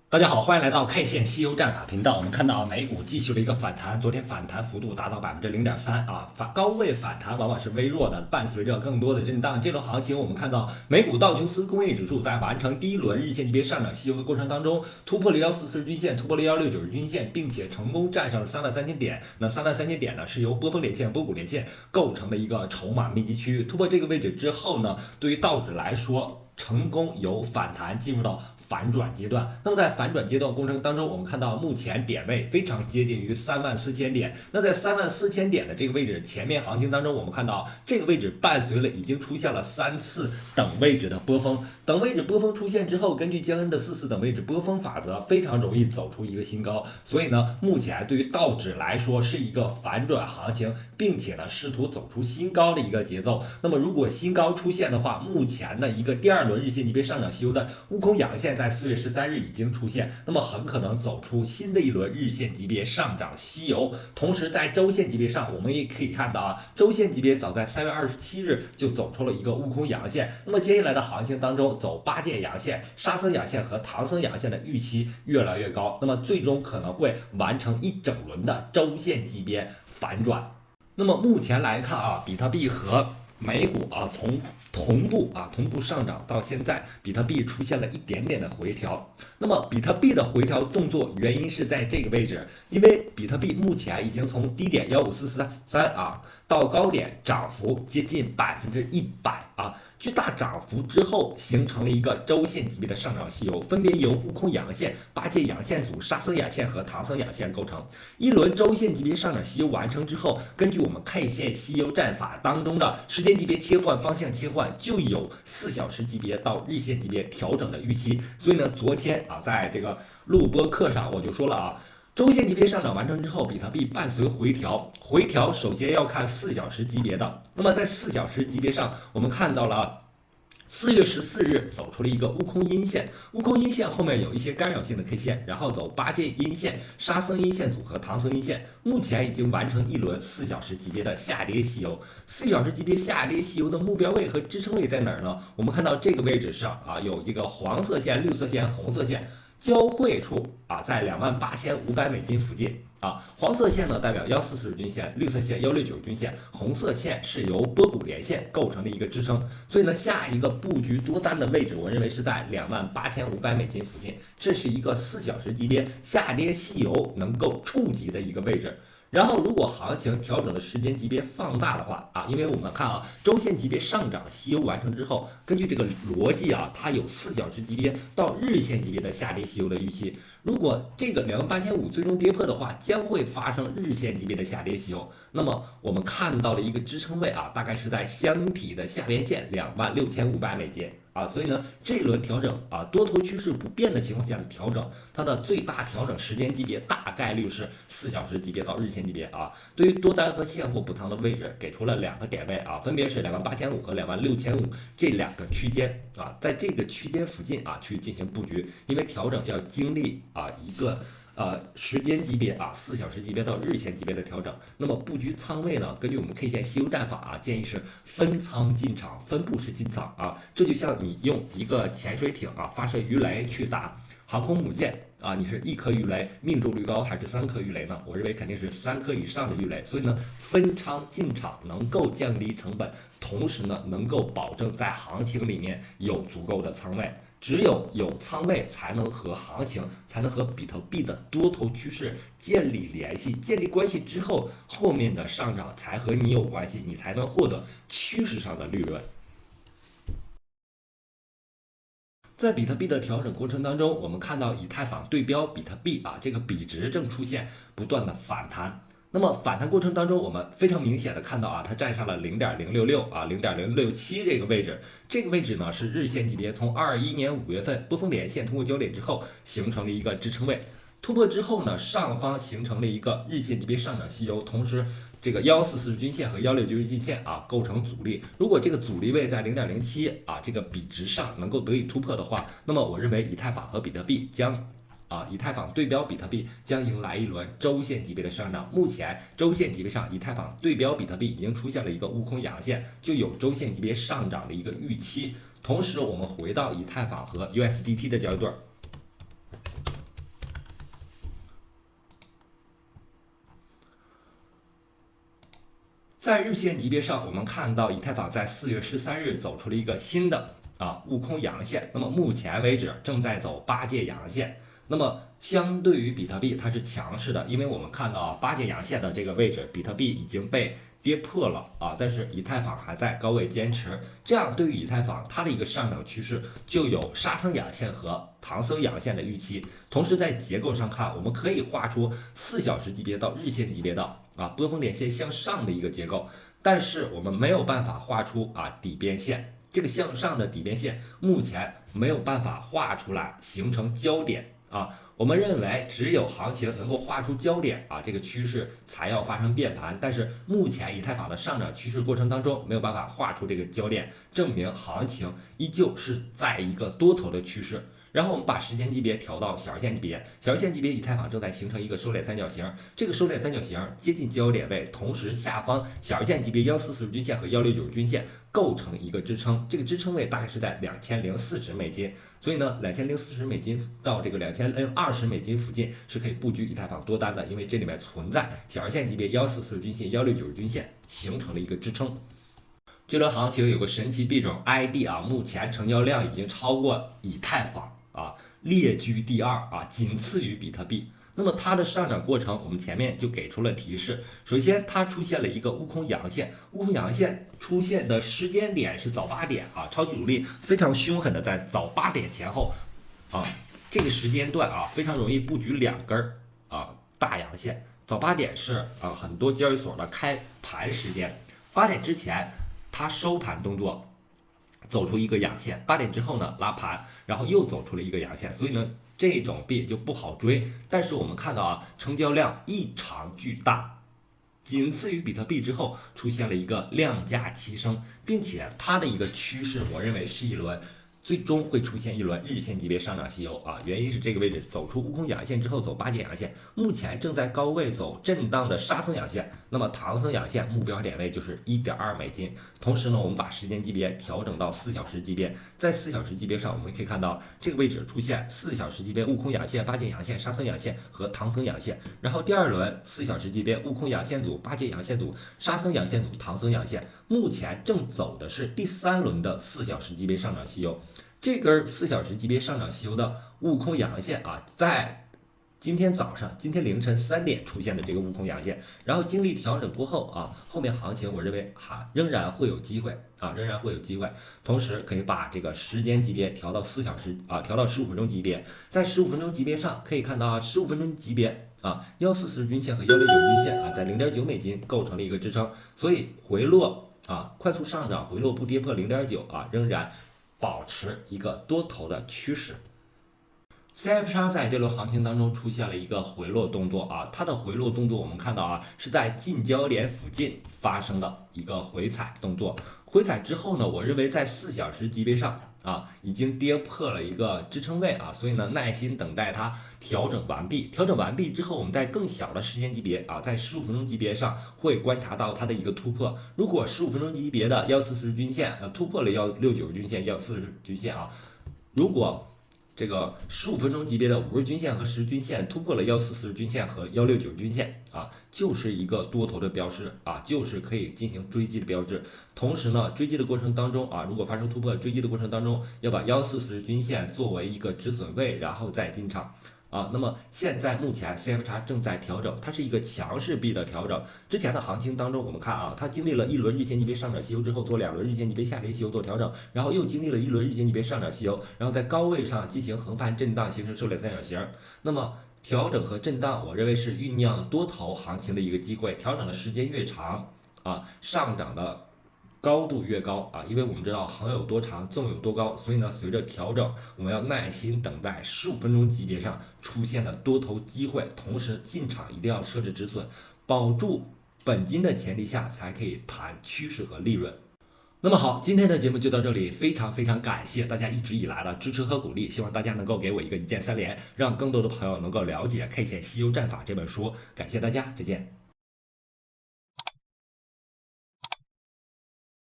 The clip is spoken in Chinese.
大家好，欢迎来到 K 线西游战法频道。我们看到美股继续了一个反弹，昨天反弹幅度达到0.3%啊，高位反弹往往是微弱的，伴随着更多的震荡。这轮行情我们看到美股道琼斯工业指数在完成第一轮日线级别上涨西游的过程当中，突破了144日均线，突破了169日均线，并且成功站上了33000点。那33000点呢，是由波峰连线、波谷连线构成的一个筹码密集区域。突破这个位置之后呢，对于道指来说，成功由反弹进入到反转阶段。那么在反转阶段过程当中，我们看到目前点位非常接近于34000点。那在34000点的这个位置，前面行情当中，我们看到这个位置伴随了已经出现了3次等位置的波峰。等位置波峰出现之后，根据江恩的4次等位置波峰法则，非常容易走出一个新高。所以呢，目前对于道指来说是一个反转行情，并且呢试图走出新高的一个节奏。那么如果新高出现的话，目前的一个第二轮日线级别上涨西游的悟空阳线在4月13日已经出现，那么很可能走出新的一轮日线级别上涨西游。同时在周线级别上，我们也可以看到啊，周线级别早在3月27日就走出了一个悟空阳线。那么接下来的行情当中，走八剑阳线、沙僧阳线和唐僧阳线的预期越来越高，那么最终可能会完成一整轮的周线级别反转。那么目前来看啊，比特币和美股啊从同步上涨到现在，比特币出现了一点点的回调。那么比特币的回调动作原因是在这个位置，因为比特币目前已经从低点15443啊到高点涨幅接近100%啊。巨大涨幅之后，形成了一个周线级别的上涨西游，分别由悟空阳线、八戒阳线组、沙僧阳线和唐僧阳线构成。一轮周线级别上涨西游完成之后，根据我们 K 线西游战法当中的时间级别切换、方向切换，就有4小时级别到日线级别调整的预期。所以呢，昨天啊，在这个录播课上我就说了啊。周线级别上涨完成之后，比特币伴随回调，回调首先要看4小时级别的。那么在4小时级别上，我们看到了4月14日走出了一个悟空阴线，悟空阴线后面有一些干扰性的 K 线，然后走八戒阴线、沙僧阴线组和唐僧阴线，目前已经完成一轮4小时级别的下跌西游。4小时级别下跌西游的目标位和支撑位在哪儿呢？我们看到这个位置上啊，有一个黄色线、绿色线、红色线。交汇处啊，在$28,500附近啊。黄色线呢代表144日均线，绿色线169均线，红色线是由波谷连线构成的一个支撑。所以呢，下一个布局多单的位置，我认为是在$28,500附近，这是一个4小时级别下跌西游能够触及的一个位置。然后，如果行情调整的时间级别放大的话啊，因为我们看啊，周线级别上涨西游完成之后，根据这个逻辑啊，它有4小时级别到日线级别的下跌西游的预期。如果这个28500最终跌破的话，将会发生日线级别的下跌西游。那么我们看到了一个支撑位啊，大概是在箱体的下边线$26,500啊，所以呢，这一轮调整啊，多头趋势不变的情况下的调整，它的最大调整时间级别大概率是4小时级别到日线级别啊。对于多单和现货补仓的位置，给出了2个点位啊，分别是28500和26500这2个区间啊，在这个区间附近啊去进行布局，因为调整要经历啊一个。时间级别啊，4小时级别到日线级别的调整。那么布局仓位呢？根据我们 K 线西游战法啊，建议是分仓进场，分布式进场啊。这就像你用一个潜水艇啊发射鱼雷去打航空母舰啊，你是1颗鱼雷命中率高还是3颗鱼雷呢？我认为肯定是3颗以上的鱼雷。所以呢，分仓进场能够降低成本，同时呢，能够保证在行情里面有足够的仓位。只有仓位，才能和行情，才能和比特币的多头趋势建立联系。建立关系之后，后面的上涨才和你有关系，你才能获得趋势上的利润。在比特币的调整过程当中，我们看到以太坊对标比特币啊，这个比值正出现不断的反弹。那么反弹过程当中，我们非常明显的看到啊，它站上了0.066啊0.067这个位置。这个位置呢是日线级别从21年5月份波峰连线通过交点之后形成了一个支撑位。突破之后呢，上方形成了一个日线级别上涨西游，同时这个144日均线和169日均线啊构成阻力。如果这个阻力位在0.07啊这个比值上能够得以突破的话，那么我认为以太坊和比特币将以太坊对标比特币将迎来一轮周线级别的上涨。目前周线级别上，以太坊对标比特币已经出现了一个悟空阳线，就有周线级别上涨的一个预期。同时，我们回到以太坊和 USDT 的交易对。在日线级别上，我们看到以太坊在4月13日走出了一个新的悟空阳线，那么目前为止正在走8阶阳线。那么相对于比特币，它是强势的，因为我们看到8阶阳线的这个位置，比特币已经被跌破了但是以太坊还在高位坚持，这样对于以太坊它的一个上涨趋势就有沙僧阳线和唐僧阳线的预期。同时在结构上看，我们可以画出4小时级别到日线级别的波峰连线向上的一个结构，但是我们没有办法画出底边线，这个向上的底边线目前没有办法画出来形成焦点我们认为只有行情能够画出焦点这个趋势才要发生变盘，但是目前以太坊的上涨趋势过程当中没有办法画出这个焦点，证明行情依旧是在一个多头的趋势。然后我们把时间级别调到小日线级别，小日线级别以太坊正在形成一个收敛三角形，这个收敛三角形接近焦点位，同时下方小日线级别1440均线和169均线构成一个支撑，这个支撑位大概是在$2040，所以呢$2040到这个$2020附近是可以布局以太坊多单的，因为这里面存在小日线级别1440均线、169均线形成了一个支撑。这轮行情有个神奇币种 ID 目前成交量已经超过以太坊列居第2仅次于比特币。那么它的上涨过程，我们前面就给出了提示。首先，它出现了一个悟空阳线，悟空阳线出现的时间点是早8点超级主力非常凶狠的在早8点前后这个时间段非常容易布局2根大阳线。早8点是很多交易所的开盘时间，8点之前它收盘动作走出一个阳线，8点之后呢拉盘，然后又走出了一个阳线，所以呢这种币就不好追。但是我们看到成交量异常巨大，仅次于比特币之后出现了一个量价齐升，并且它的一个趋势，我认为是一轮最终会出现一轮日线级别上涨西游原因是这个位置走出悟空阳线之后走8阶阳线，目前正在高位走震荡的沙僧阳线，那么唐僧阳线目标点位就是$1.2。同时呢，我们把时间级别调整到4小时级别，在4小时级别上，我们可以看到这个位置出现4小时级别悟空阳线、8阶阳线、沙僧阳线和唐僧阳线，然后第2轮4小时级别悟空阳线组、8阶阳线组、沙僧阳线组、唐僧阳线，目前正走的是第3轮的4小时级别上涨西游。这根4小时级别上涨西游的悟空阳线在今天凌晨3点出现的这个悟空阳线，然后经历调整过后后面行情我认为仍然会有机会同时可以把这个时间级别调到4小时调到15分钟级别，在15分钟级别上可以看到15分钟级别1440均线和169均线在$0.9构成了一个支撑，所以回落快速上涨回落不跌破0.9仍然保持一个多头的趋势。CF 在这轮行情当中出现了一个回落动作它的回落动作我们看到是在近交点附近发生的一个回踩动作。回踩之后呢，我认为在4小时级别上已经跌破了一个支撑位所以呢耐心等待它调整完毕。调整完毕之后，我们在更小的时间级别在15分钟级别上会观察到它的一个突破。如果15分钟级别的1440均线突破了169均线、140均线如果这个15分钟级别的50均线和10均线突破了1440均线和169均线就是一个多头的标志就是可以进行追击的标志。同时呢，追击的过程当中如果发生突破，追击的过程当中要把1440均线作为一个止损位，然后再进场。那么现在目前 CF 正在调整，它是一个强势币的调整。之前的行情当中，我们看它经历了一轮日线级别上涨西游之后，做2轮日线级别下跌西游做调整，然后又经历了一轮日线级别上涨西游，然后在高位上进行横盘震荡，形成收敛三角形。那么调整和震荡，我认为是酝酿多头行情的一个机会。调整的时间越长上涨的高度越高因为我们知道横有多长，纵有多高，所以呢，随着调整，我们要耐心等待15分钟级别上出现的多头机会，同时进场一定要设置止损，保住本金的前提下，才可以谈趋势和利润。那么好，今天的节目就到这里，非常非常感谢大家一直以来的支持和鼓励，希望大家能够给我一个一键3连，让更多的朋友能够了解《K 线西游战法》这本书，感谢大家，再见。